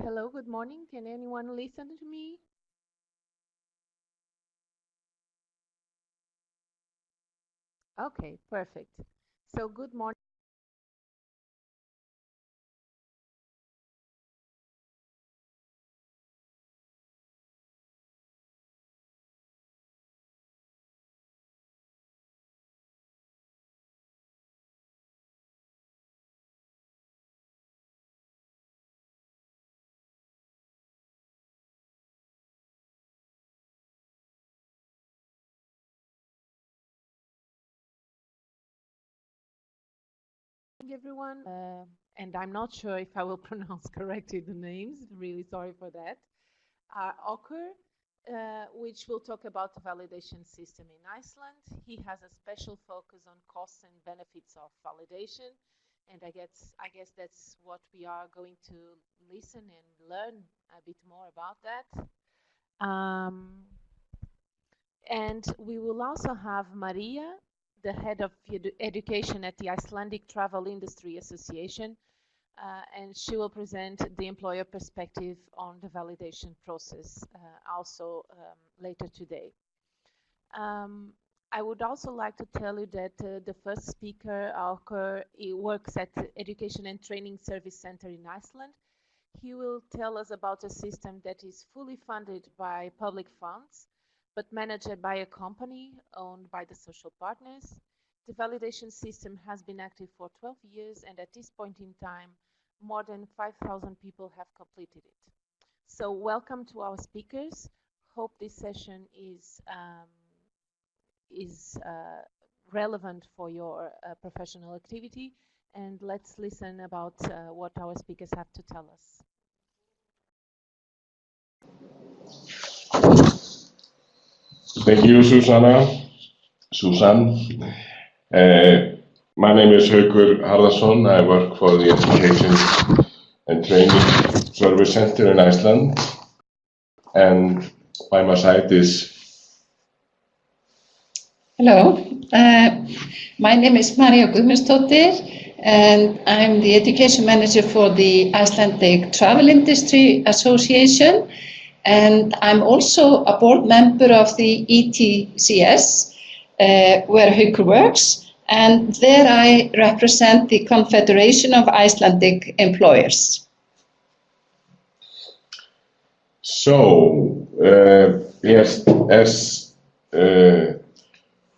Hello, good morning. Can anyone listen to me? Okay, perfect. So, good morning, everyone. And I'm not sure if I will pronounce correctly the names. Really sorry for that. Okur, which will talk about the validation system in Iceland. He has a special focus on costs and benefits of validation. And I guess that's what we are going to listen and learn a bit more about that. And we will also have Maria, the head of education at the Icelandic Travel Industry Association, and she will present the employer perspective on the validation process also later today. Um, I would also like to tell you that the first speaker, Alker, he works at the Education and Training Service Center in Iceland. He will tell us about a system that is fully funded by public funds, but managed by a company owned by the social partners. The validation system has been active for 12 years, and at this point in time, more than 5,000 people have completed it. So welcome to our speakers. Hope this session is relevant for your professional activity, and let's listen about what our speakers have to tell us. Thank you, Susan. My name is Haukur Harðarson. I work for the Education and Training Service Center in Iceland. And by my side is... Hello, my name is María Guðmundsdóttir and I'm the Education Manager for the Icelandic Travel Industry Association, and I'm also a board member of the ETCS, where Haukur works, and there I represent the Confederation of Icelandic Employers. So, yes, as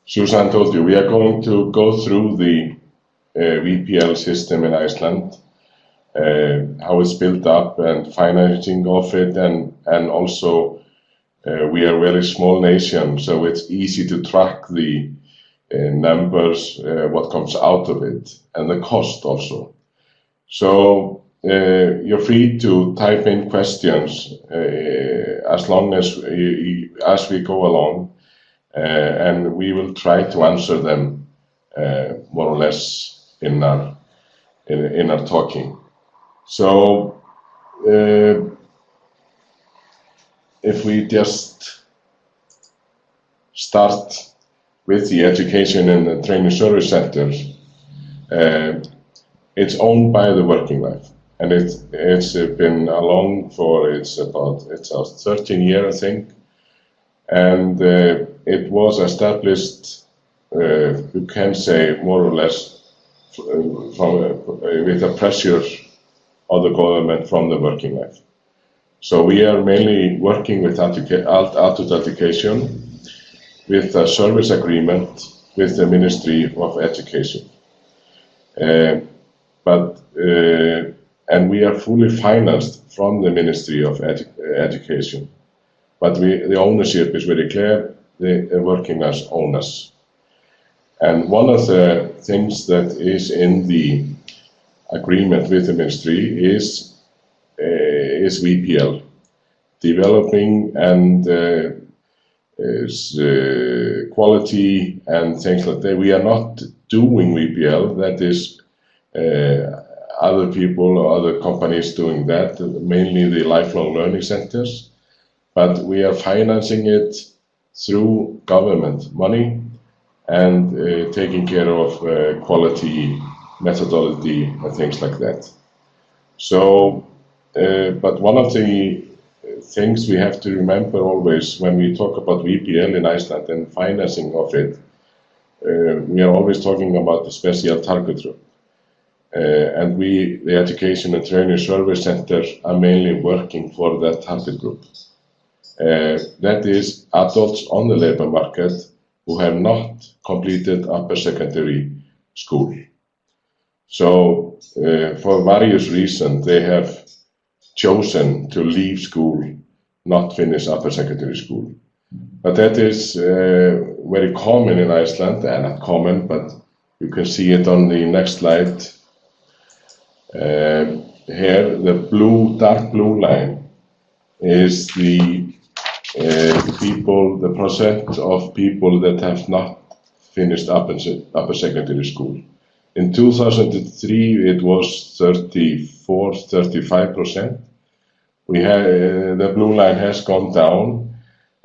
Susan told you, we are going to go through the VPL system in Iceland, how it's built up and financing of it, and also we are a very small nation, so it's easy to track the numbers, what comes out of it, and the cost also. So you're free to type in questions as long as we go along, and we will try to answer them more or less in our talking. So if we just start with the Education and the Training Service Centers, it's owned by the Working Life, and it's been along for it's our 13 years, I think, and it was established, you can say more or less, with the pressure of the government from the Working Life. So we are mainly working with adult education with a service agreement with the Ministry of Education. And we are fully financed from the Ministry of Education. But the ownership is very clear, the working as owners. And one of the things that is in the agreement with the ministry is VPL, developing and quality and things like that. We are not doing VPL, that is other people or other companies doing that, mainly the lifelong learning centers, but we are financing it through government money and taking care of quality, methodology, and things like that. So but one of the things we have to remember always when we talk about VPL in Iceland and financing of it, we are always talking about the special target group. And the Education and Training Service Centers are mainly working for that target group. That is adults on the labor market who have not completed upper secondary school. So for various reasons, they have chosen to leave school, not finish upper secondary school. But that is very common in Iceland, and not common, but you can see it on the next slide. Here, the blue, dark blue line is the percent of people that have not finished upper secondary school. In 2003, it was 35%. The blue line has gone down,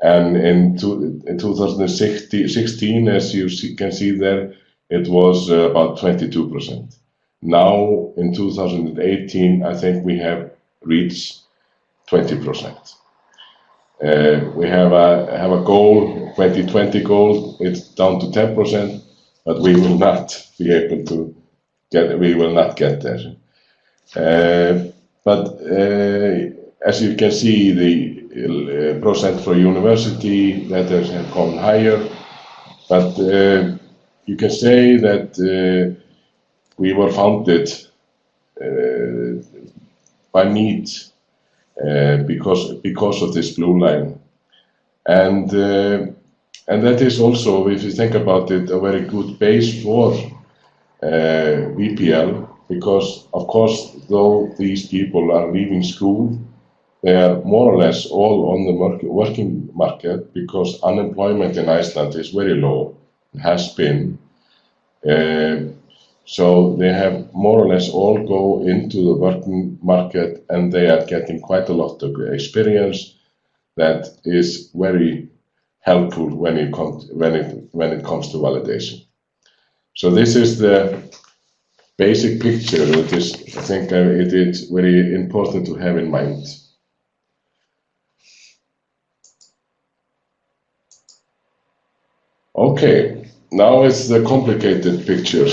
and in 2016, as you can see there, it was about 22%. Now, in 2018, I think we have reached 20%. We have a goal, 2020 goal. It's down to 10%, but we will not be able to get. We will not get there. But as you can see, the percent for university that has gone higher. But you can say that we were founded by need because of this blue line, and that is also, if you think about it, a very good base for VPL, because of course, though these people are leaving school, they are more or less all on the working market, because unemployment in Iceland is very low, has been. So they have more or less all go into the working market, and they are getting quite a lot of experience that is very helpful when it comes to validation. So this is the basic picture. It is, I think, it is very important to have in mind. Okay. Now it's the complicated picture.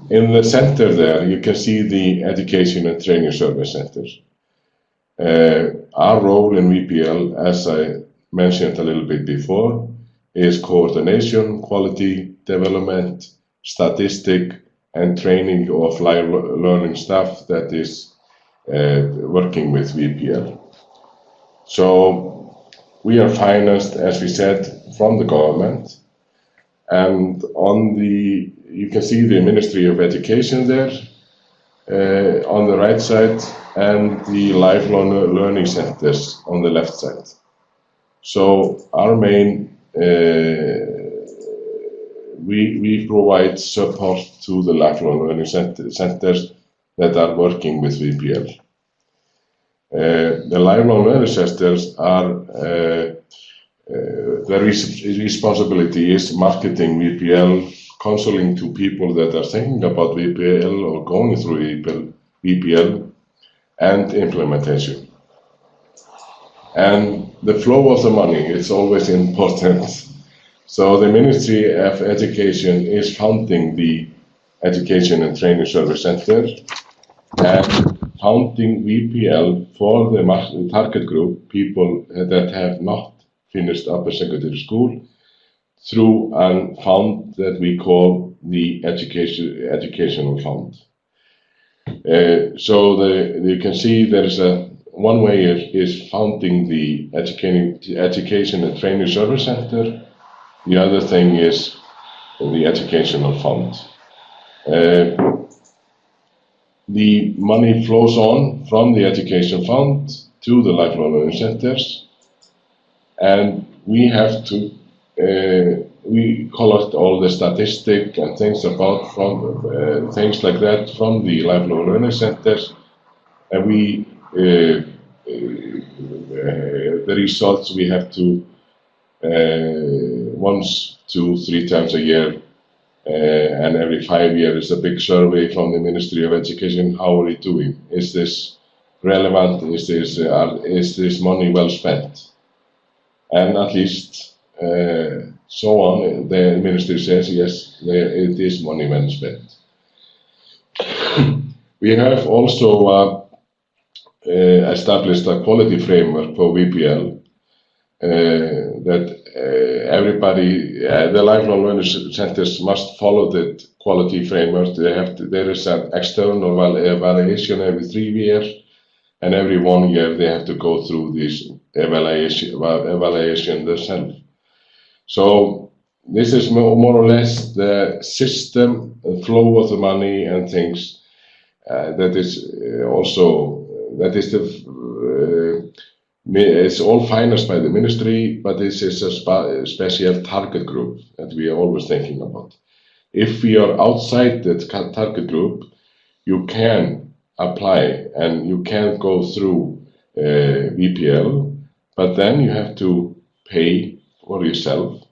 In the center there, you can see the Education and Training Service Centers. Our role in VPL, as I mentioned a little bit before, is coordination, quality development, statistic, and training of live learning staff that is working with VPL. So we are financed, as we said, from the government, and you can see the Ministry of Education there on the right side, and the lifelong learning centers on the left side. So our main, we provide support to the lifelong learning centers that are working with VPL. The lifelong learning centers are their responsibility is marketing VPL, counseling to people that are thinking about VPL or going through VPL, and implementation. And the flow of the money is always important. So the Ministry of Education is funding the Education and Training Service Center and funding VPL for the target group, people that have not finished upper secondary school, through a fund that we call the educational fund. So you can see there is one way is funding the Education and Training Service Center. The other thing is the educational fund. The money flows on from the education fund to the lifelong learning centers, and we have to we collect all the statistics and things about from things like that from the lifelong learning centers, and we the results we have to once, 2, 3 times a year and every 5 years a big survey from the Ministry of Education. How are we doing? Is this relevant? Is this money well spent? And at least so on, the ministry says yes, it is money well spent. We have also established a quality framework for VPL that everybody, the lifelong learning centers must follow the quality framework. There is an external evaluation every 3 years, and every 1 year they have to go through this evaluation themselves. So this is more or less the system, the flow of the money and things. That is it's all financed by the ministry, but this is a special target group that we are always thinking about. If we are outside the target group, you can apply and you can go through VPL, but then you have to pay for yourself,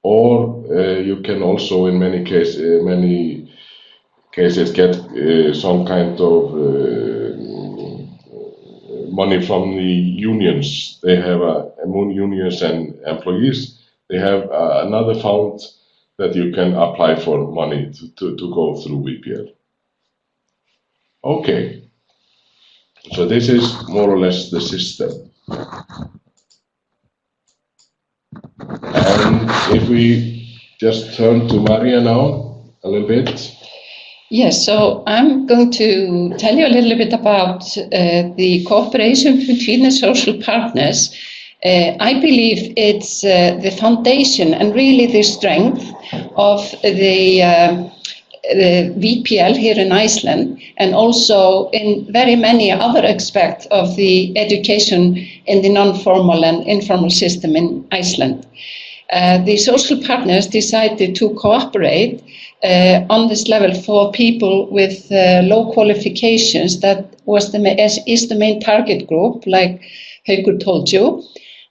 or you can also, in many cases, get some kind of money from the unions. They have among unions and employees, they have another fund that you can apply for money to go through VPL. Okay, so this is more or less the system. And if we just turn to Maria now a little bit. Yes, so I'm going to tell you a little bit about the cooperation between the social partners. I believe it's the foundation and really the strength of the VPL here in Iceland, and also in very many other aspects of the education in the non-formal and informal system in Iceland. The social partners decided to cooperate on this level for people with low qualifications. That is the main target group, like Haukur told you.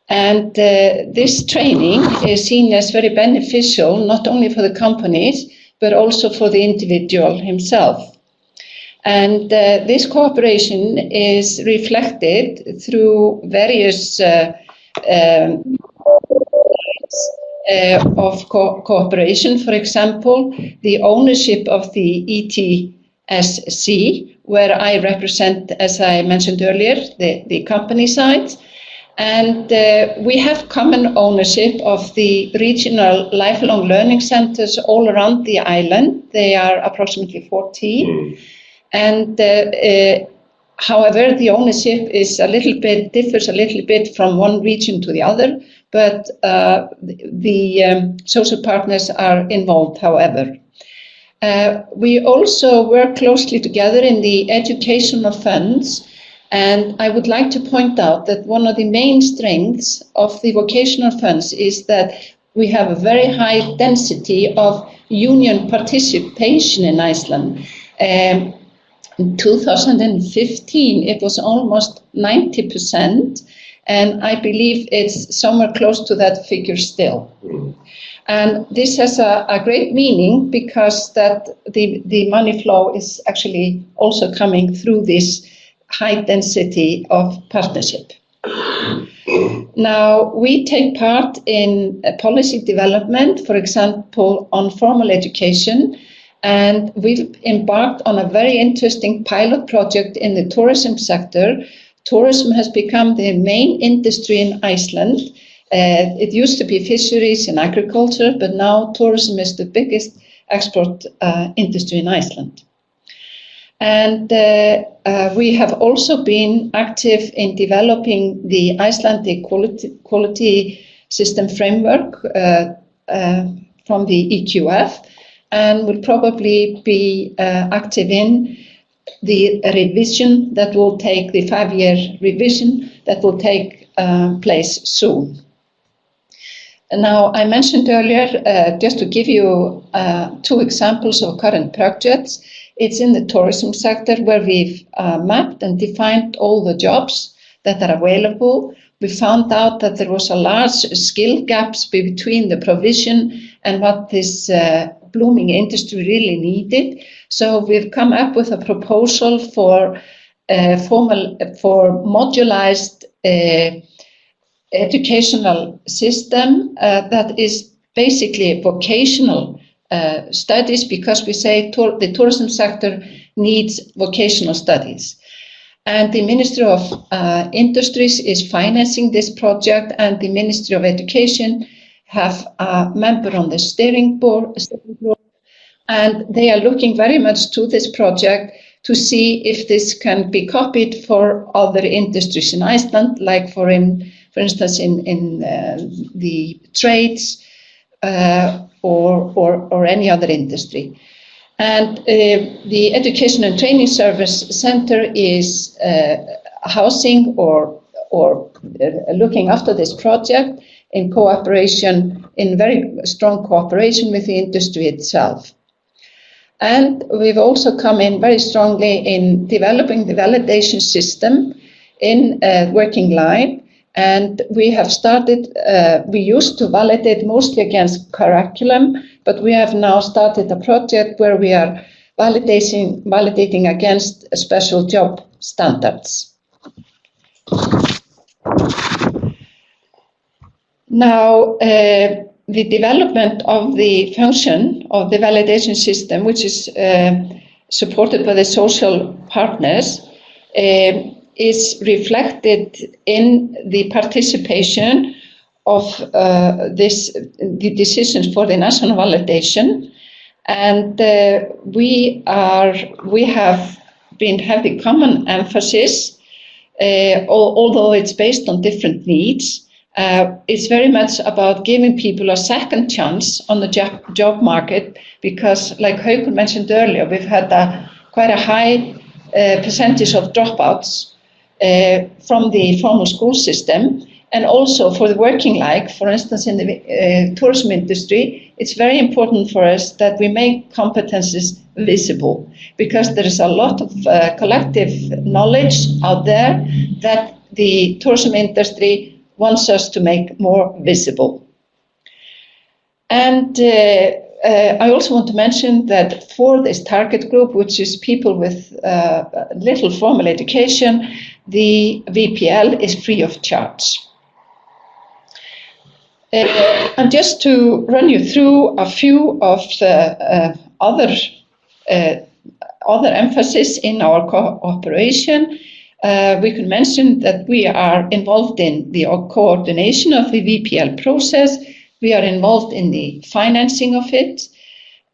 And this training is seen as very beneficial, not only for the companies, but also for the individual himself. And this cooperation is reflected through various of cooperation. For example, the ownership of the ETSC, where I represent, as I mentioned earlier, the company side. And we have common ownership of the regional lifelong learning centers all around the island. They are approximately 14. And however, the ownership is differs a little bit from one region to the other, but the social partners are involved, however. We also work closely together in the educational funds, and I would like to point out that one of the main strengths of the vocational funds is that we have a very high density of union participation in Iceland. In 2015, it was almost 90%, and I believe it's somewhere close to that figure still. And this has a great meaning because that the money flow is actually also coming through this high density of partnership. Now, we take part in policy development, for example, on formal education, and we've embarked on a very interesting pilot project in the tourism sector. Tourism has become the main industry in Iceland. It used to be fisheries and agriculture, but now tourism is the biggest export industry in Iceland. And we have also been active in developing the Icelandic quality system framework from the EQF, and will probably be active in the revision that will take, the 5-year revision that will take place soon. And now, I mentioned earlier, just to give you 2 examples of current projects. It's in the tourism sector where we've mapped and defined all the jobs that are available. We found out that there was a large skill gaps between the provision and what this blooming industry really needed. So we've come up with a proposal for modularized educational system that is basically vocational studies, because we say the tourism sector needs vocational studies. And the Ministry of Industries is financing this project, and the Ministry of Education have a member on the steering group, and they are looking very much to this project to see if this can be copied for other industries in Iceland, like for instance in the trades or any other industry. And the Education and Training Service Center is housing or looking after this project in cooperation, in very strong cooperation with the industry itself. And we've also come in very strongly in developing the validation system in working line. And we have started, we used to validate mostly against curriculum, but we have now started a project where we are validating against special job standards. Now, the development of the function of the validation system, which is supported by the social partners, is reflected in the participation of the decisions for the national validation. And we have the common emphasis, although it's based on different needs. It's very much about giving people a second chance on the job market, because, like Haukur mentioned earlier, we've had quite a high percentage of dropouts from the formal school system, and also for the working life. For instance, in the tourism industry, it's very important for us that we make competences visible, because there is a lot of collective knowledge out there that the tourism industry wants us to make more visible. And I also want to mention that for this target group, which is people with little formal education, the VPL is free of charge. And just to run you through a few of the other emphasis in our cooperation, we can mention that we are involved in the coordination of the VPL process. We are involved in the financing of it,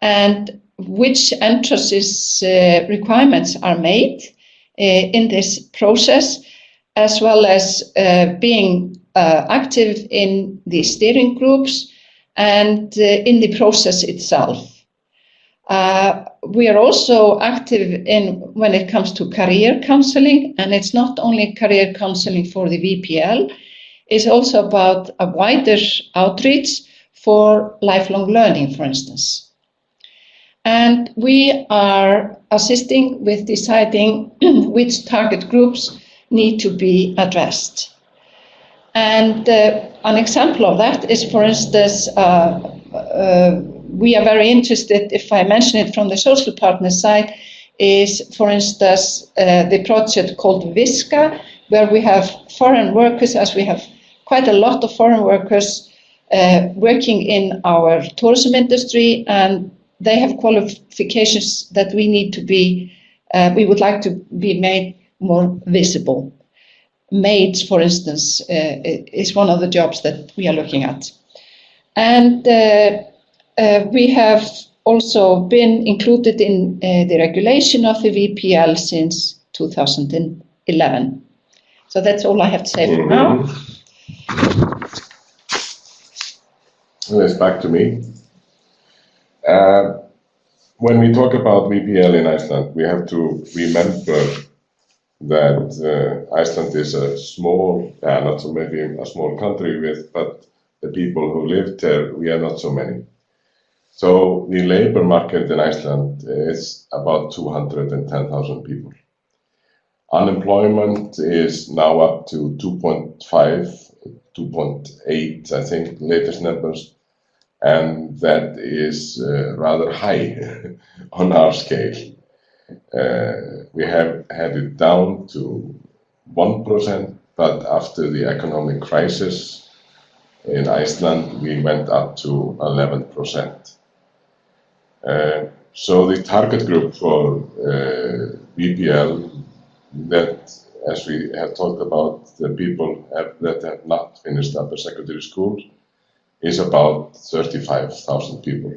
and which entrances requirements are made in this process, as well as being active in the steering groups and in the process itself. We are also active when it comes to career counseling, and it's not only career counseling for the VPL, it's also about a wider outreach for lifelong learning, for instance. And we are assisting with deciding which target groups need to be addressed. And an example of that is, for instance, we are very interested, if I mention it from the social partner side, is, for instance, the project called VISCA, where we have foreign workers, as we have quite a lot of foreign workers working in our tourism industry, and they have qualifications that we would like to be made more visible. Maids, for instance, is one of the jobs that we are looking at. And we have also been included in the regulation of the VPL since 2011. So that's all I have to say for now. Well, it's back to me. When we talk about VPL in Iceland, we have to remember that Iceland is a small, not so maybe a small country but the people who live there, we are not so many. So the labor market in Iceland is about 210,000 people. Unemployment is now up to 2.5, 2.8, I think, latest numbers. and that is rather high on our scale. We have had it down to 1%, but after the economic crisis in Iceland, we went up to 11%. So the target group for VPL, that, as we have talked about, the people that have not finished upper secondary school, is about 35,000 people.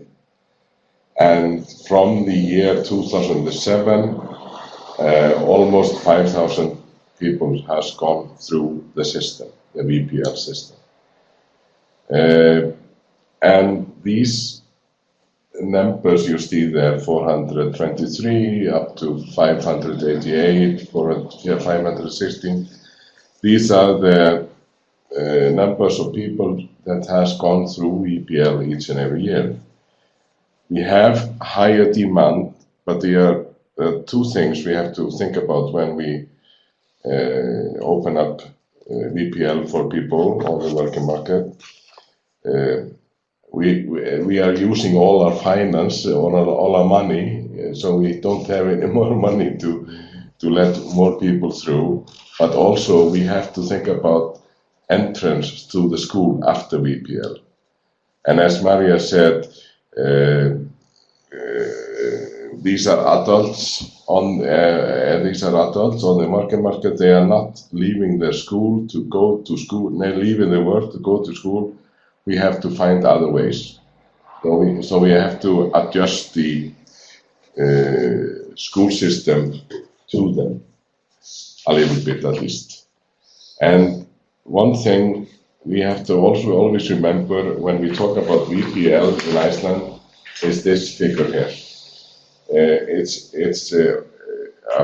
And from the year 2007, almost 5,000 people has gone through the system, the VPL system. And these numbers you see there, 423 up to 588, 516, these are the numbers of people that has gone through VPL each and every year. We have higher demand, but there are two things we have to think about when we open up VPL for people on the working market. We are using all our finance, all our money, so we don't have any more money to let more people through. But also we have to think about entrance to the school after VPL. And as Maria said, these are adults on the market. They are not leaving their school to go to school. They're leaving their work to go to school. We have to find other ways. So we have to adjust the school system to them a little bit at least. And one thing we have to also always remember when we talk about VPL in Iceland is this figure here. It's a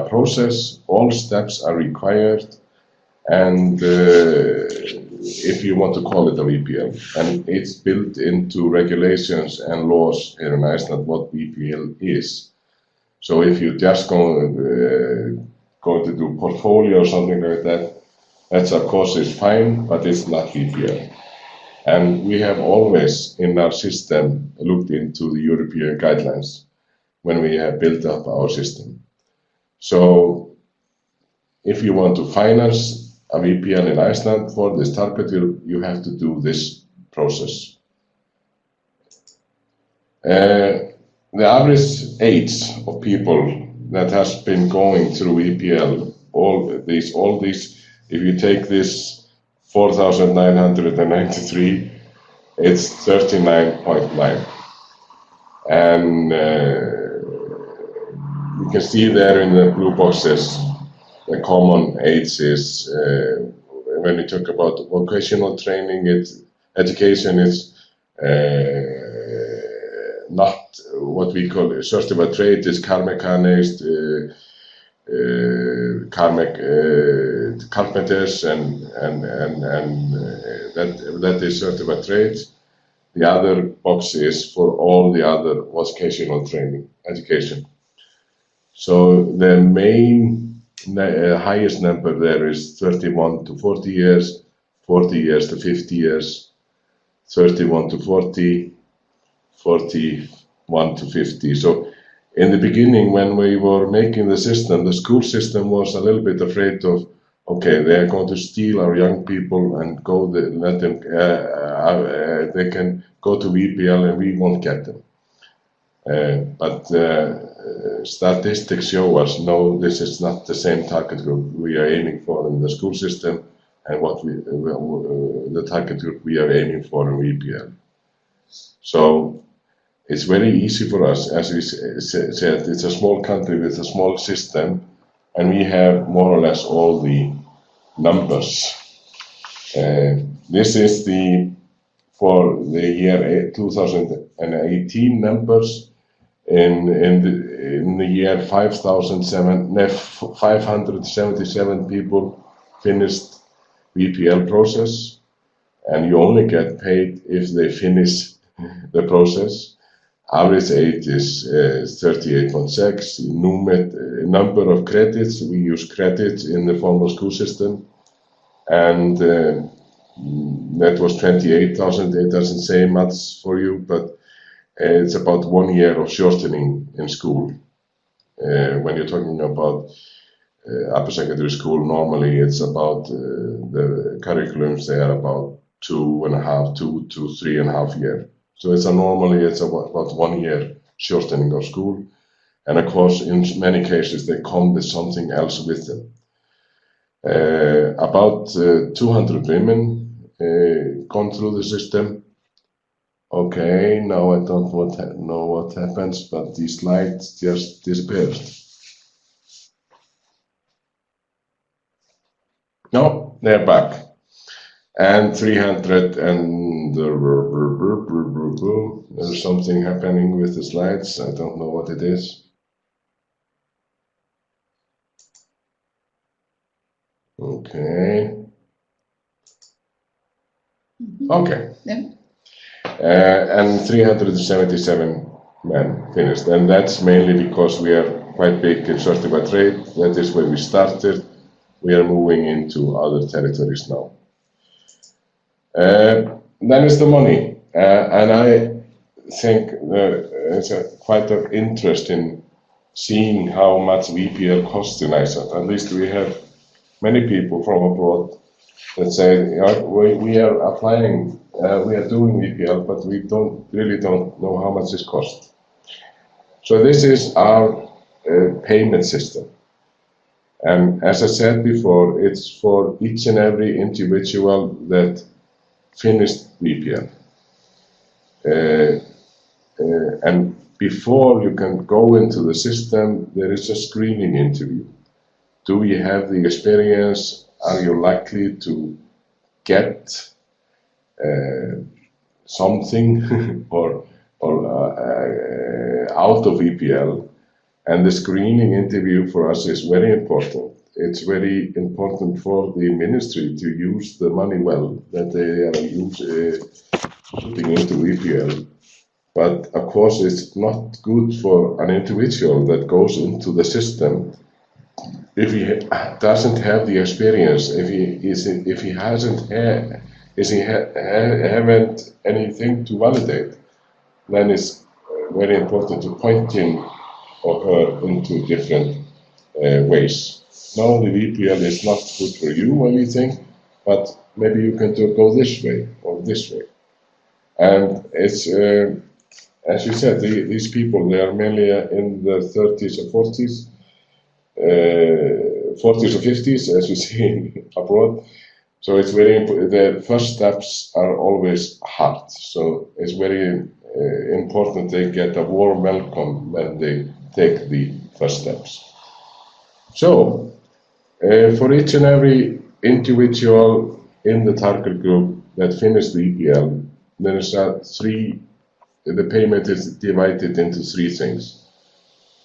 process. All steps are required, and if you want to call it a VPL, and it's built into regulations and laws here in Iceland what VPL is. So if you just going to do portfolio or something like that, that's of course is fine, but it's not VPL. And we have always in our system looked into the European guidelines when we have built up our system. So if you want to finance a VPL in Iceland for this target, you have to do this process. The average age of people that has been going through VPL, all these, if you take this 4,993, it's 39.9. And you can see there in the blue boxes, the common age is, when we talk about vocational training, education is not what we call certified trade, is car mechanist, carpenters, and that is certified trades. The other box is for all the other vocational training education. So the main highest number there is 31 to 40 years, 40 years to 50 years, 31 to 40, 41 to 50. So in the beginning, when we were making the system, the school system was a little bit afraid of, okay, they are going to steal our young people and let them, they can go to VPL and we won't get them. But statistics show us, no, this is not the same target group we are aiming for in the school system and what the target group we are aiming for in VPL. So it's very easy for us, as we said, it's a small country with a small system, and we have more or less all the numbers. This is for the year 2018 numbers. In the year 577 people finished VPL process, and you only get paid if they finish the process. Average age is 38.6. Number of credits, we use credits in the formal school system, and that was 28,000. It doesn't say much for you, but it's about 1 year of shortening in school. When you're talking about upper secondary school, normally it's about the curriculums, they are about 2.5 to 3.5 years. So normally it's about 1 year shortening of school. And of course, in many cases, they come with something else with them. About 200 women gone through the system. Okay, now I don't know what happens, but the slides just disappeared. No, they're back. And 300 and there's something happening with the slides. I don't know what it is. Okay. Okay. Yeah. And 377 men finished. And that's mainly because we are quite big in certified trade. That is where we started. We are moving into other territories now. Then is the money. And I think it's quite of interest in seeing how much VPL costs in Iceland. At least we have many people from abroad that say, we are applying, we are doing VPL, but we really don't know how much this costs. So this is our payment system. And as I said before, it's for each and every individual that finished VPL. And before you can go into the system, there is a screening interview. Do you have the experience? Are you likely to get something or out of EPL? And the screening interview for us is very important. It's very important for the ministry to use the money well that they are putting into EPL. But of course, it's not good for an individual that goes into the system if he doesn't have the experience, if he haven't anything to validate, then it's very important to point him or her into different ways. No, the VPL is not good for you, anything, but maybe you can go this way or this way. And it's, as you said, these people, they are mainly in the 30s or 40s, 40s or 50s, as we see abroad. So it's very important. The first steps are always hard. So it's very important they get a warm welcome when they take the first steps. So for each and every individual in the target group that finished the EPL, there is the payment is divided into 3 things.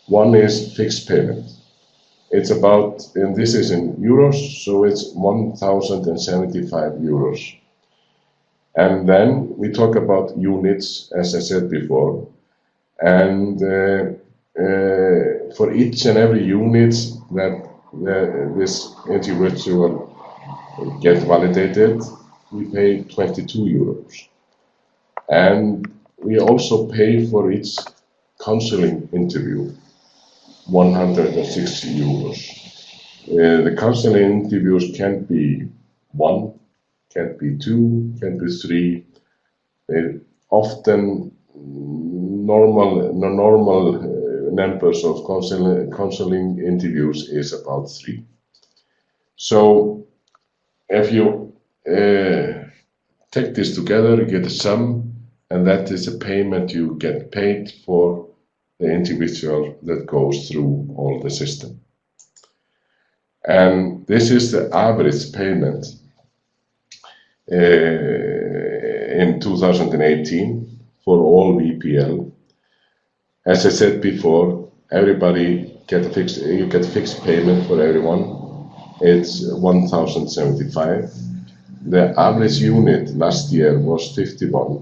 One is fixed payment. It's about, and this is in euros, so it's 1,075 euros. And then we talk about units, as I said before. And for each and every unit that this individual get validated, we pay 22 euros. And we also pay for each counseling interview, 160 euros. The counseling interviews can be 1, can be 2, can be 3. Often normal numbers of counseling interviews is about 3. So if you take this together, you get a sum, and that is a payment you get paid for the individual that goes through all the system. And this is the average payment in 2018 for all VPL. As I said before, everybody you get fixed payment for everyone. It's 1,075. The average unit last year was 51.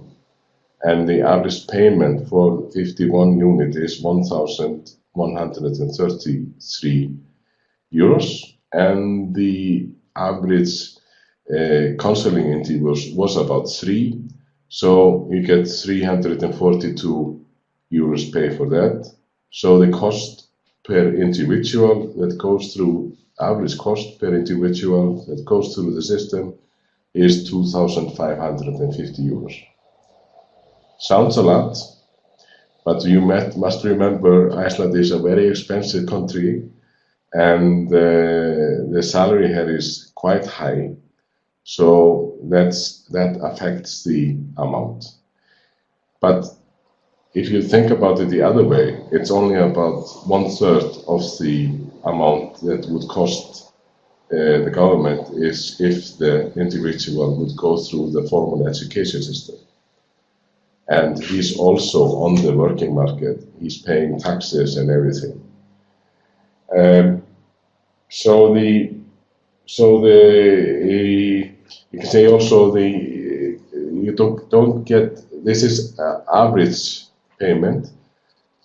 And the average payment for 51 unit is 1,133 euros, and the average counseling interviews was about 3. So you get 342 euros pay for that. So the cost per individual that goes through, average cost per individual that goes through the system is 2,550 euros. Sounds a lot, but you must remember Iceland is a very expensive country, and the salary here is quite high. So that affects the amount. But if you think about it the other way, it's only about 1/3 of the amount that would cost the government is if the individual would go through the formal education system. And he's also on the working market. He's paying taxes and everything. You can say also you don't get, this is average payment,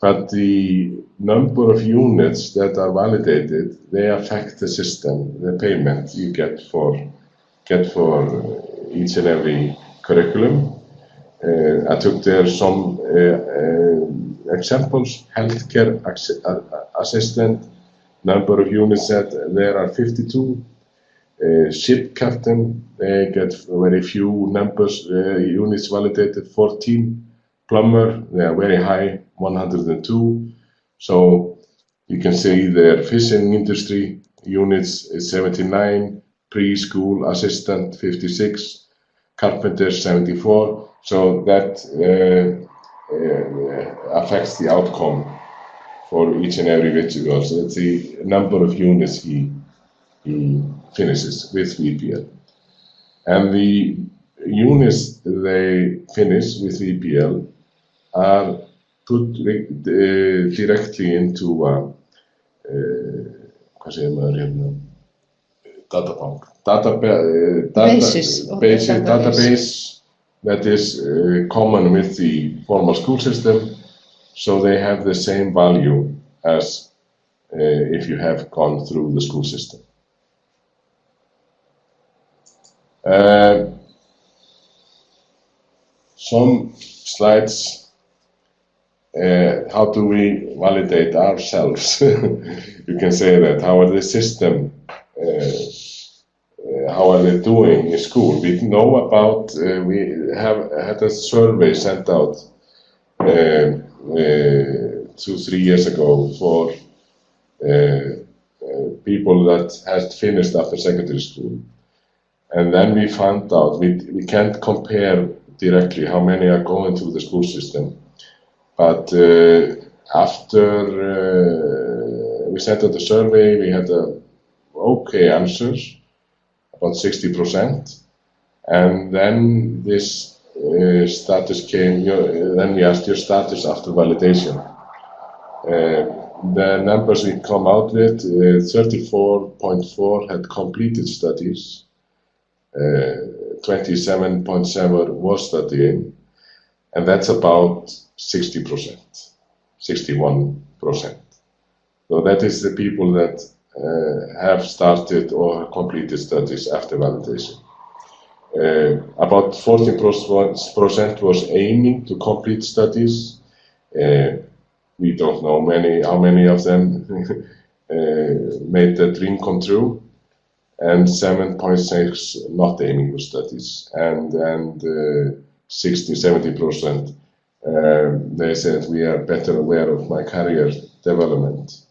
but the number of units that are validated, they affect the system, the payment you get for each and every curriculum. I took there some examples. Healthcare assistant, number of units that there are 52. Ship captain, they get very few units validated, 14. Plumber, they are very high, 102. So you can see their fishing industry units is 79, preschool assistant 56, carpenter 74. So that affects the outcome for each and every individual. So it's the number of units he finishes with VPL. And the units they finish with VPL are put directly into database that is common with the formal school system, so they have the same value as if you have gone through the school system. Some slides. How do we validate ourselves? You can say that. How are the system? How are they doing in school? We know about. We have had a survey sent out 2-3 years ago for people that had finished after secondary school, and then we found out we can't compare directly how many are going through the school system. But after we sent out the survey, we had okay answers, about 60%. And then this status came, then we asked your status after validation. The numbers we come out with, 34.4 had completed studies, 27.7 was studying, and that's about 60%, 61%. So that is the people that have started or completed studies after validation. About 14% was aiming to complete studies. We don't know how many of them made the dream come true, and 7.6 not aiming for studies, and 60-70%. They said we are better aware of my career development.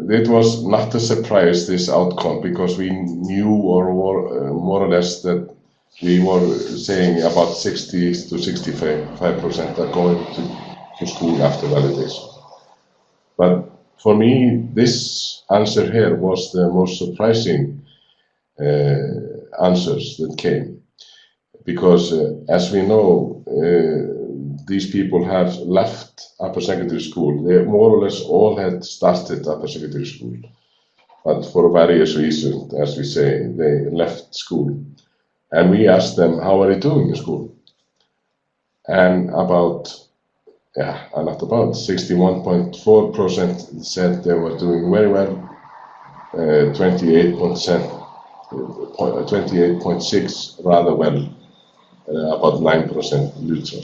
It was not a surprise, this outcome, because we knew or more or less that we were saying about 60-65% are going to school after validation. But for me, this answer here was the most surprising answers that came. Because as we know, these people have left upper secondary school. They more or less all had started upper secondary school, but for various reasons, as we say, they left school. And we asked them, how are you doing in school? And not about 61.4% said they were doing very well. 28.6 rather well, about 9% neutral.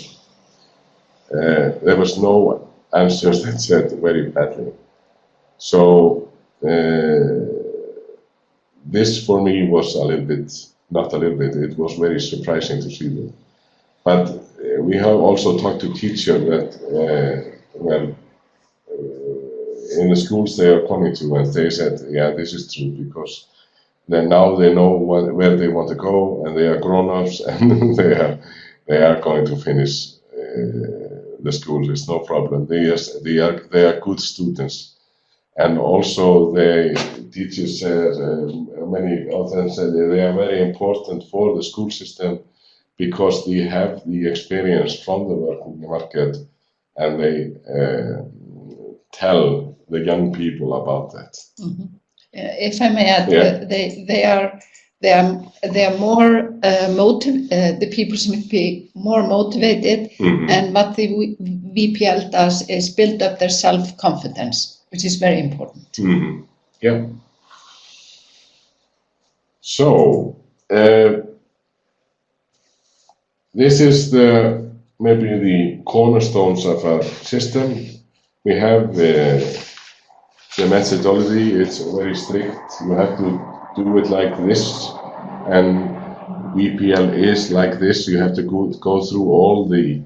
There was no answers that said very badly. So this for me was a little bit, not a little bit, it was very surprising to see that. But we have also talked to teachers that, in the schools they are coming to, and they said, yeah, this is true, because now they know where they want to go, and they are grown-ups, and they are going to finish the schools. It's no problem. They are good students, and also the teachers said, many of them said they are very important for the school system because they have the experience from the working market, and they tell the young people about that. Mm-hmm. If I may add, Yeah. they are more the people seem to be more motivated, Mhm. and what the VPL does is build up their self-confidence, which is very important. Mhm. Yeah. So this is maybe the cornerstones of a system. We have the methodology. It's very strict. You have to do it like this, and VPL is like this. You have to go through all the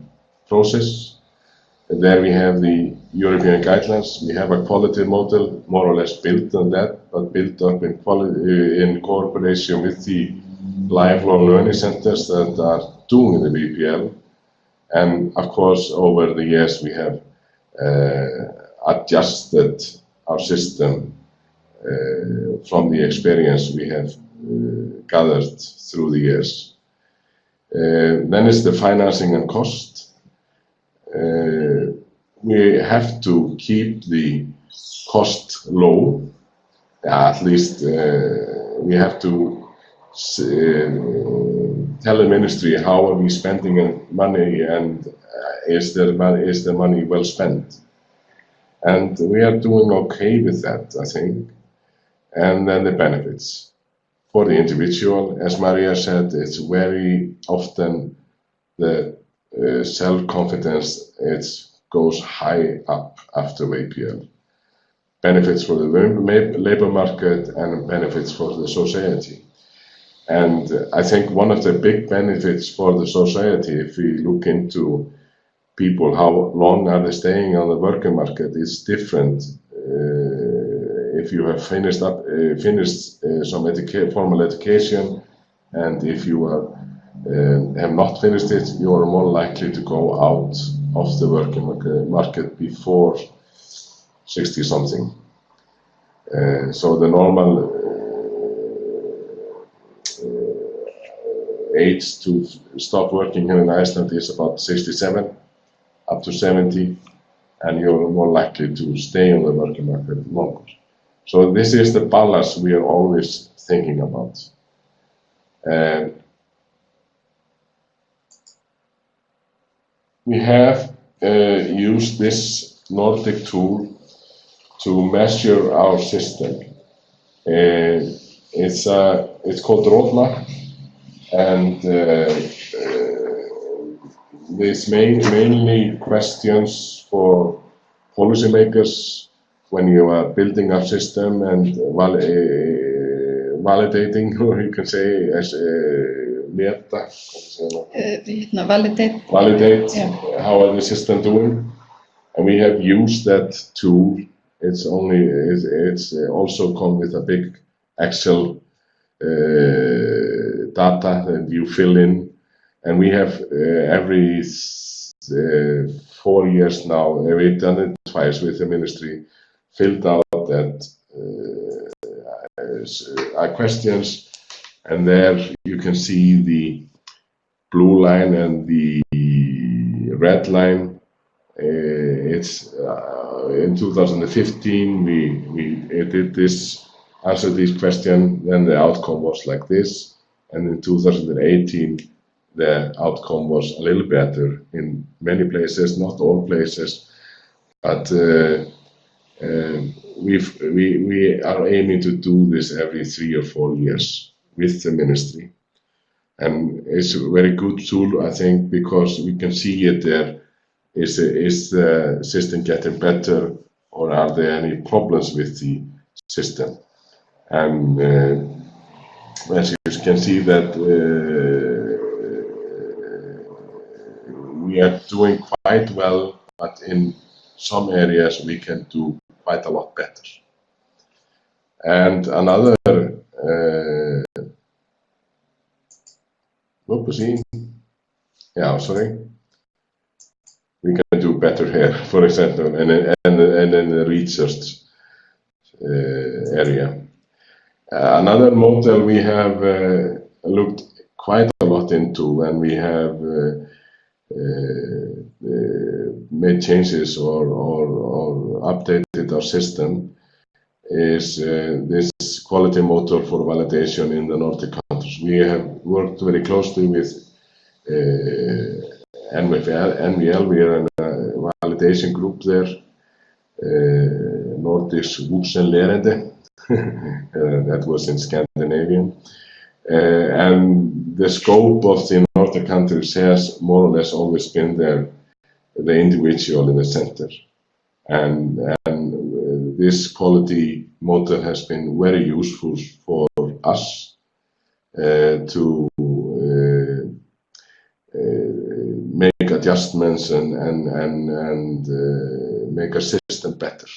process. And there we have the European guidelines. We have a quality model, more or less built on that, but built up in cooperation with the lifelong learning centers that are doing the VPL. And of course, over the years, we have adjusted our system from the experience we have gathered through the years. Then is the financing and cost. We have to keep the cost low. At least we have to tell the ministry how are we spending money, and is the money well spent? And we are doing okay with that, I think. And then the benefits for the individual, as Maria said, it's very often the self-confidence, it goes high up after VPL. Benefits for the labor market and benefits for the society. And I think one of the big benefits for the society, if we look into people, how long are they staying on the working market, is different. If you have finished some formal education, and if you have not finished it, you are more likely to go out of the working market before 60-something. So the normal age to stop working here in Iceland is about 67 up to 70, and you're more likely to stay on the working market longer. So this is the balance we are always thinking about. We have used this Nordic tool to measure our system. It's called roadmap, and it's mainly questions for policymakers when you are building a system and validating, or you can say as meta. Validate. Yeah. How are the system doing? And we have used that tool. It's also come with a big Excel data that you fill in, and we have every 4 years now, we've done it twice with the ministry, filled out that questions, and there you can see the blue line and the red line. It's in 2015 we did this, answered this question, then the outcome was like this, and in 2018 the outcome was a little better in many places, not all places, but we are aiming to do this every 3 or 4 years with the ministry. And it's a very good tool, I think, because we can see it there. Is the system getting better, or are there any problems with the system? And as you can see that we are doing quite well, but in some areas we can do quite a lot better. And another we can do better here, for example, and in the research area. Another model we have looked quite a lot into, and we have made changes or updated our system, is this quality model for validation in the Nordic countries. We have worked very closely with NVL. We are in a validation group there, Nordisk Voksenlærende, that was in Scandinavian. And the scope of the Nordic countries has more or less always been the individual in the center. And this quality model has been very useful for us to make adjustments and make our system better.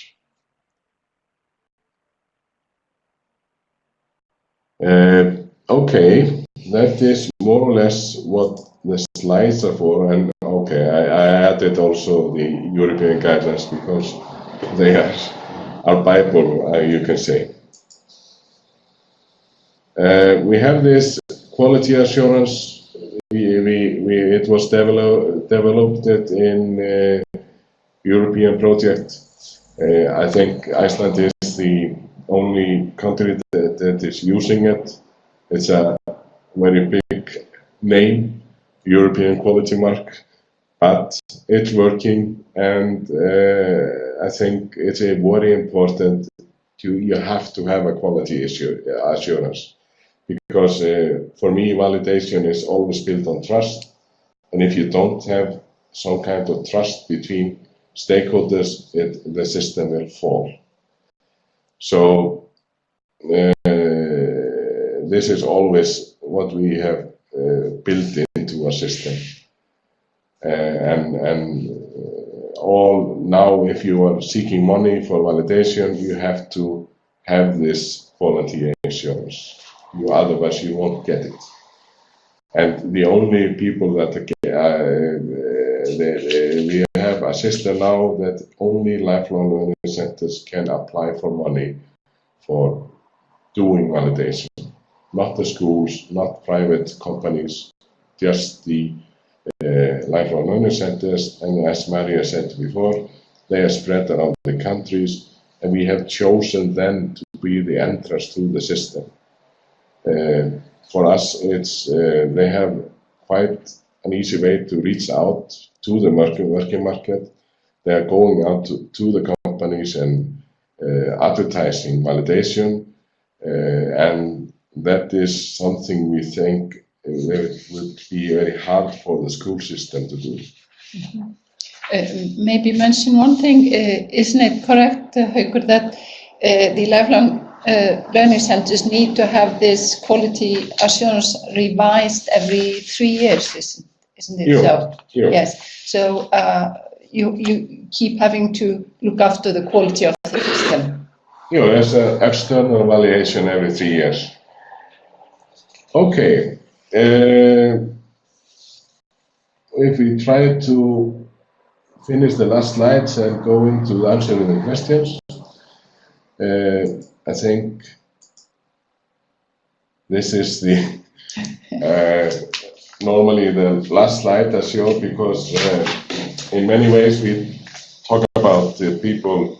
Okay, that is more or less what the slides are for, and okay, I added also the European guidelines because they are our Bible, you can say. We have this quality assurance. It was developed in European project. I think Iceland is the only country that is using it. It's a very big name, European quality mark, but it's working, and I think it's a very important. You have to have a quality assurance, because for me validation is always built on trust, and if you don't have some kind of trust between stakeholders, the system will fall. So this is always what we have built into our system, and all now, if you are seeking money for validation, you have to have this quality assurance. Otherwise, you won't get it. And the only people that we have a system now that only lifelong learning centers can apply for money for doing validation. Not the schools, not private companies, just the lifelong learning centers. And as Maria said before, they are spread around the countries, and we have chosen them to be the entrance to the system. For us, it's they have quite an easy way to reach out to the working market. They are going out to the companies and advertising validation, and that is something we think would be very hard for the school system to do. Mm-hmm. Maybe mention one thing, isn't it correct, Haukur, that the lifelong learning centers need to have this quality assurance revised every 3 years, isn't it? So, yes. So you keep having to look after the quality of the system. There's an external evaluation every 3 years. Okay. If we try to finish the last slides and go into answering the questions, I think this is the normally the last slide I show, because in many ways we talk about the people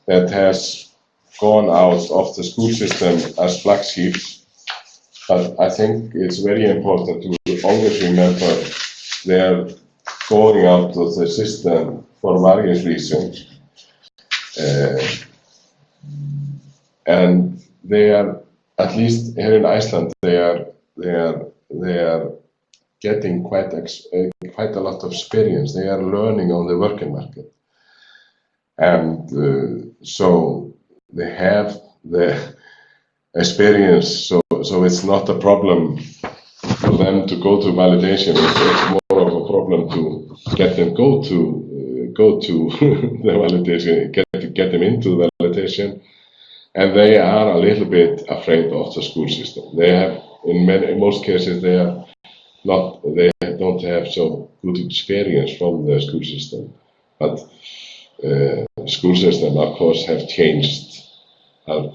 that has gone out of the school system as black sheep, but I think it's very important to always remember they are going out of the system for various reasons. and they are, at least here in Iceland, they are getting quite a lot of experience. They are learning on the working market, and so they have the experience. So it's not a problem for them to go to validation. It's more of a problem to get them go to the validation, get them into the validation, and they are a little bit afraid of the school system. They have, in most cases, they don't have so good experience from the school system, but school system, of course, have changed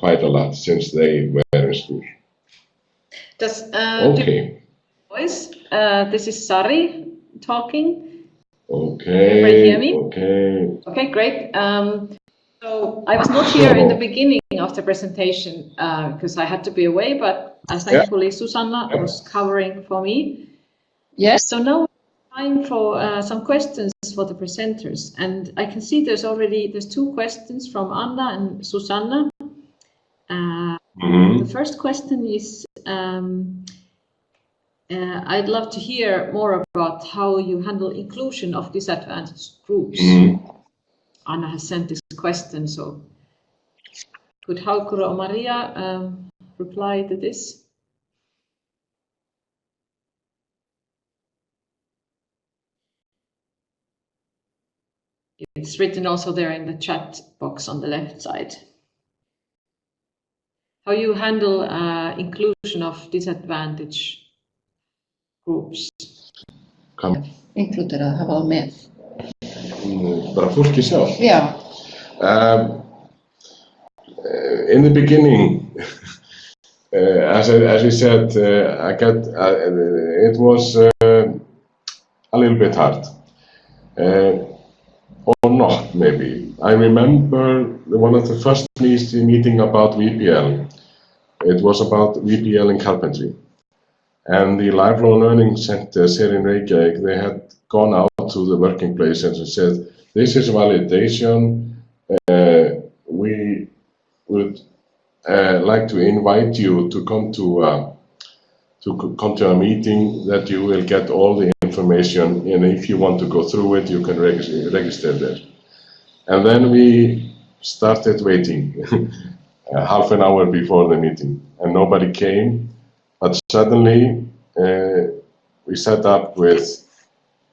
quite a lot since they were in school. Okay. Voice. This is Sari talking. Okay. Can everybody hear me? Okay. Okay, great. So I was not here in the beginning of the presentation because I had to be away, but thankfully Susanna was covering for me. Yes. So now time for some questions for the presenters, and I can see there's 2 questions from Anna and Susanna. The first question is, I'd love to hear more about how you handle inclusion of disadvantaged groups. Anna has sent this question, so could Haukura or Maria reply to this? It's written also there in the chat box on the left side. How you handle inclusion of disadvantaged groups. Inkludera, það var með. Bara fólki sjálf. Yeah. In the beginning, as we said, it was a little bit hard, or not maybe. I remember one of the first meeting about VPL. It was about VPL in carpentry, and the lifelong learning centers here in Reykjavik, they had gone out to the working places and said, "This is validation. We would like to invite you to come to a meeting that you will get all the information, and if you want to go through it, you can register there." And then we started waiting half an hour before the meeting, and nobody came. But suddenly we set up with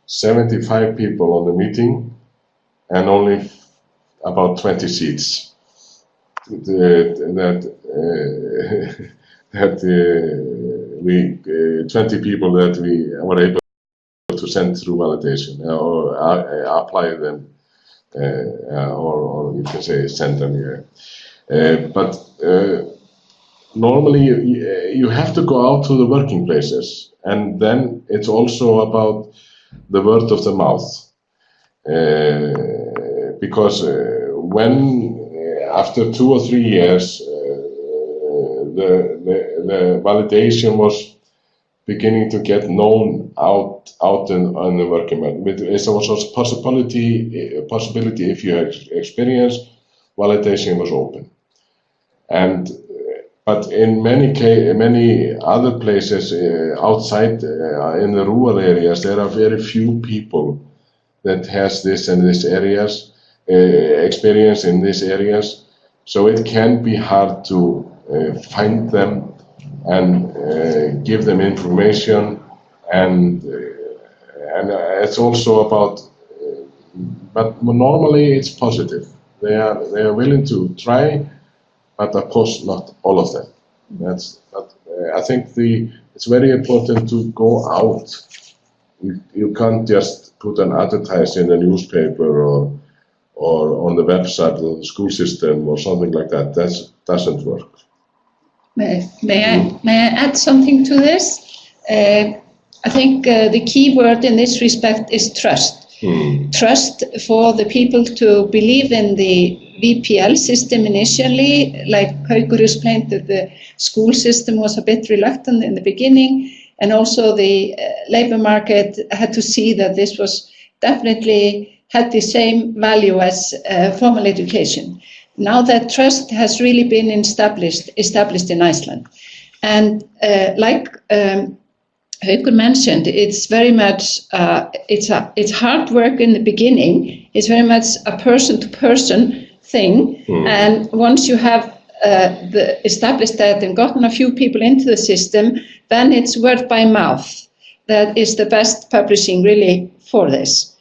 75 people on the meeting and only about 20 seats. 20 people that we were able to send through validation or apply them, or you can say send them here. But normally you have to go out to the working places, and then it's also about the word of the mouth, because when after 2 or 3 years the validation was beginning to get known out on the working market. It was a possibility if you had experience, validation was open. But in many other places outside in the rural areas, there are very few people that has this and this areas experience in these areas, so it can be hard to find them and give them information, and it's also about. But normally it's positive. They are willing to try. But of course, not all of them. I think it's very important to go out. You can't just put an advertise in the newspaper or on the website of the school system or something like that. That doesn't work. May I add something to this? I think the key word in this respect is trust. Trust for the people to believe in the VPL system initially, like Haukur explained, that the school system was a bit reluctant in the beginning, and also the labor market had to see that this was definitely had the same value as formal education. now that trust has really been established in Iceland. And like Haukur mentioned, it's very much, it's hard work in the beginning. It's very much a person-to-person thing. And once you have established that and gotten a few people into the system, then it's word by mouth. That is the best publishing really for this.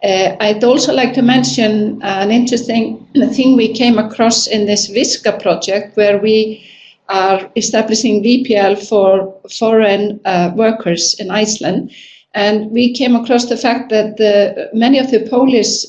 I'd also like to mention an interesting thing we came across in this VISCA project, where we are establishing VPL for foreign workers in Iceland. And we came across the fact that many of the Polish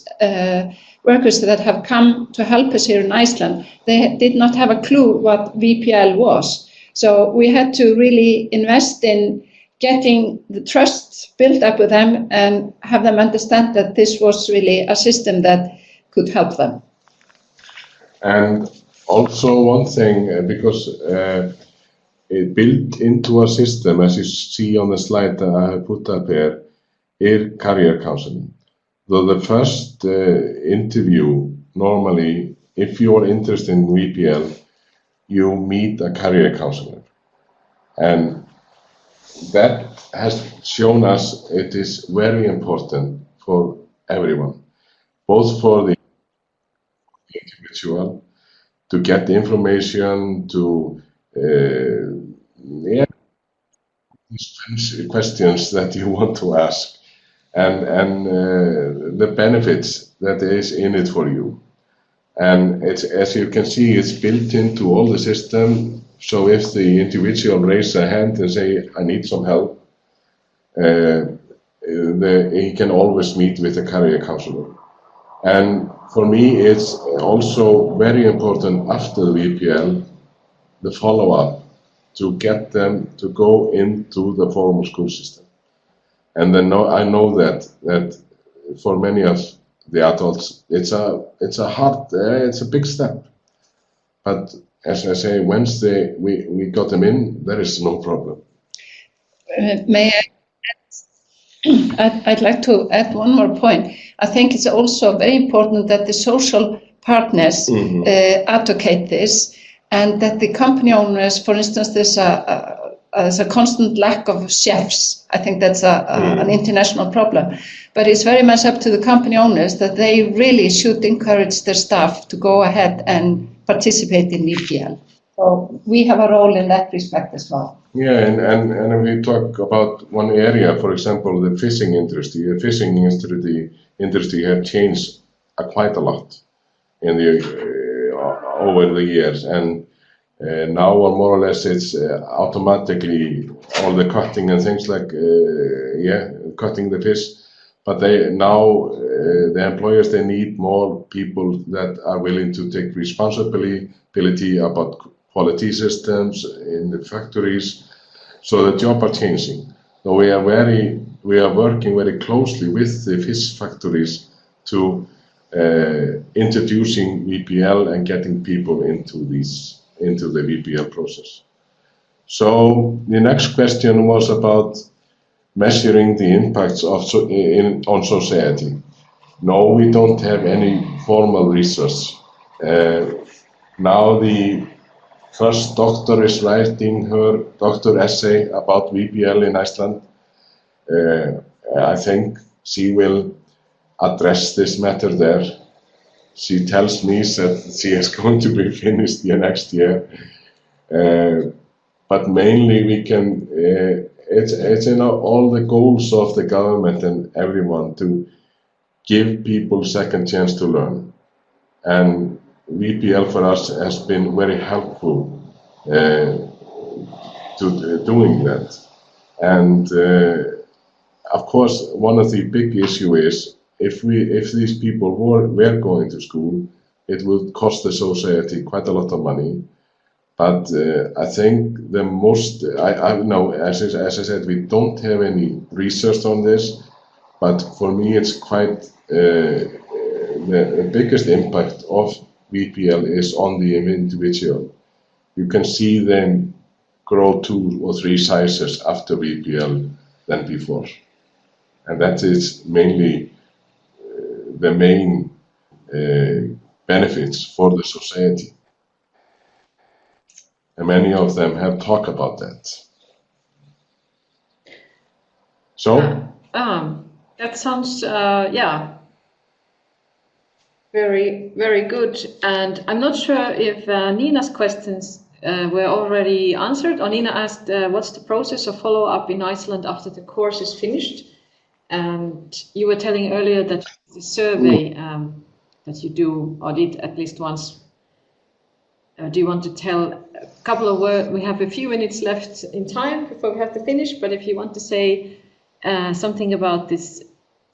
workers that have come to help us here in Iceland, they did not have a clue what VPL was. So we had to really invest in getting the trust built up with them and have them understand that this was really a system that could help them. And also one thing, because it built into a system, as you see on the slide that I have put up here, is career counseling. So the first interview, normally, if you are interested in VPL, you meet a career counselor. And that has shown us it is very important for everyone, both for the individual, to get the information, to questions that you want to ask, and the benefits that is in it for you. And it's, as you can see, it's built into all the system. So if the individual raises a hand and say, I need some help, he can always meet with a career counselor. And for me, it's also very important after the VPL, the follow-up, to get them to go into the formal school system. And then I know that for many of the adults, it's a big step. But as I say, once we got them in, there is no problem. May I'd like to add one more point. I think it's also very important that the social partners advocate this, and that the company owners, for instance, there's a constant lack of chefs. I think that's an international problem. But it's very much up to the company owners that they really should encourage their staff to go ahead and participate in VPL. So we have a role in that respect as well. Yeah, and we talk about one area, for example, the fishing industry. The fishing industry has changed quite a lot in over the years, and now more or less it's automatically all the cutting and things like cutting the fish. But the employers, they need more people that are willing to take responsibility about quality systems in the factories. So the job are changing. So we are working very closely with the fish factories to introducing VPL and getting people into the VPL process. So the next question was about measuring the impacts on society. No, we don't have any formal research. Now the first doctor is writing her doctor essay about VPL in Iceland. I think she will address this matter there. She tells me that she is going to be finished next year. But mainly we can, it's in all the goals of the government and everyone to give people second chance to learn. And VPL for us has been very helpful to doing that. And of course, one of the big issues is if these people were going to school, it would cost the society quite a lot of money. But I think the most, I know, as I said, we don't have any research on this, but for me it's quite, the biggest impact of VPL is on the individual. You can see them grow 2 or 3 sizes after VPL than before. And that is mainly the main benefits for the society. And many of them have talked about that. So? That sounds, yeah, very, very good. And I'm not sure if Nina's questions were already answered. Or Nina asked, what's the process of follow-up in Iceland after the course is finished? And you were telling earlier that the survey that you do, or did at least once. Do you want to tell a couple of words? We have a few minutes left in time before we have to finish, but if you want to say something about this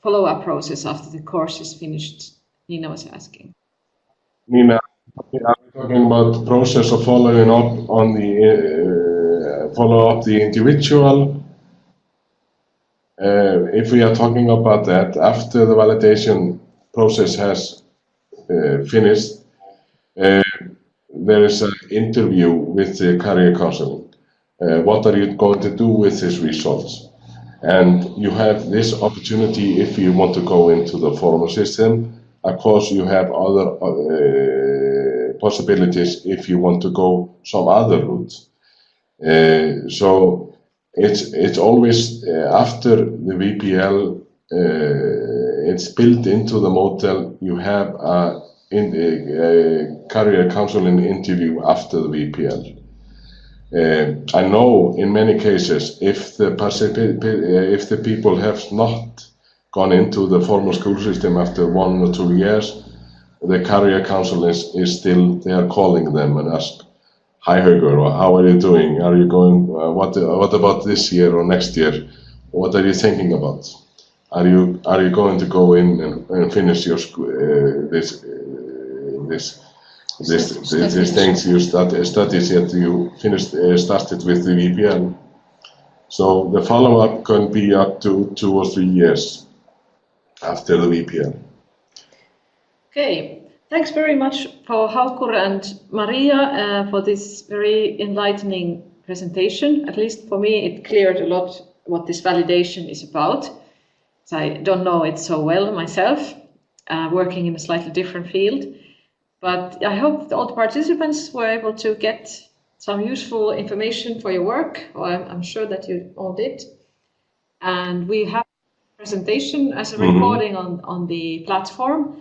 follow-up process after the course is finished, Nina was asking. Nina, are we talking about the process of following up on the follow-up the individual? If we are talking about that, after the validation process has finished, there is an interview with the career counseling. What are you going to do with these results? And you have this opportunity if you want to go into the formal system. Of course, you have other possibilities if you want to go some other route. So it's always after the VPL, it's built into the model. You have a career counseling interview after the VPL. I know in many cases, if the people have not gone into the formal school system after 1 or 2 years, the career counselor is still there calling them and ask, "Hi Hugo, how are you doing? Are you going? What about this year or next year? What are you thinking about? Are you going to go in and finish your these things you studies yet you started with the VPL?" So the follow-up can be up to 2 or 3 years after the VPL. Okay, thanks very much for Haukur and Maria for this very enlightening presentation. At least for me, it cleared a lot what this validation is about. So I don't know it so well myself, working in a slightly different field. But I hope all the participants were able to get some useful information for your work, or I'm sure that you all did. And we have a presentation as a recording on the platform.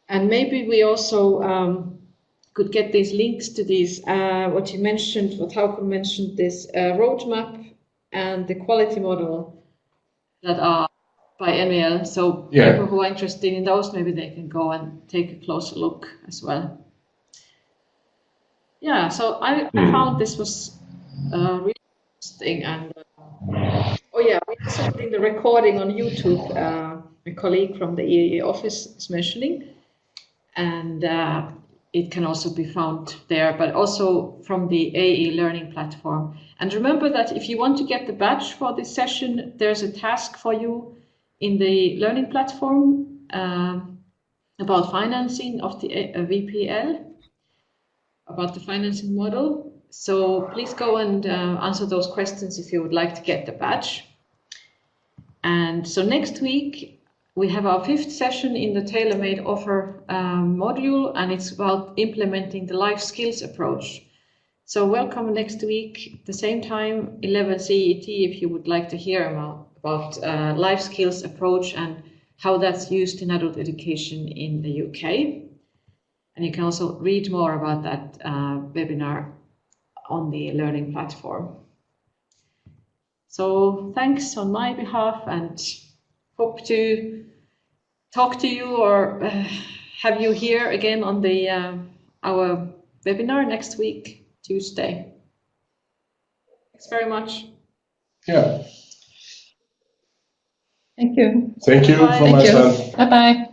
And maybe we also could get these links to these, what you mentioned, what Haukur mentioned, this roadmap and the quality model that are by NVL. So people who are interested in those, maybe they can go and take a closer look as well. Yeah, so I found this was really interesting. And oh yeah, we're also putting the recording on YouTube. My colleague from the EAE office is mentioning, and it can also be found there, but also from the AE learning platform. And remember that if you want to get the badge for this session, there's a task for you in the learning platform about financing of the VPL, about the financing model. So please go and answer those questions if you would like to get the badge. And so next week, we have our 5th session in the tailor-made offer module, and it's about implementing the life skills approach. So welcome next week, the same time, 11 CET, if you would like to hear about life skills approach and how that's used in adult education in the UK. And you can also read more about that webinar on the learning platform. So thanks on my behalf, and hope to talk to you or have you here again on the our webinar next week, Tuesday. Thanks very much. Yeah. Thank you. Thank you from Iceland. Bye-bye.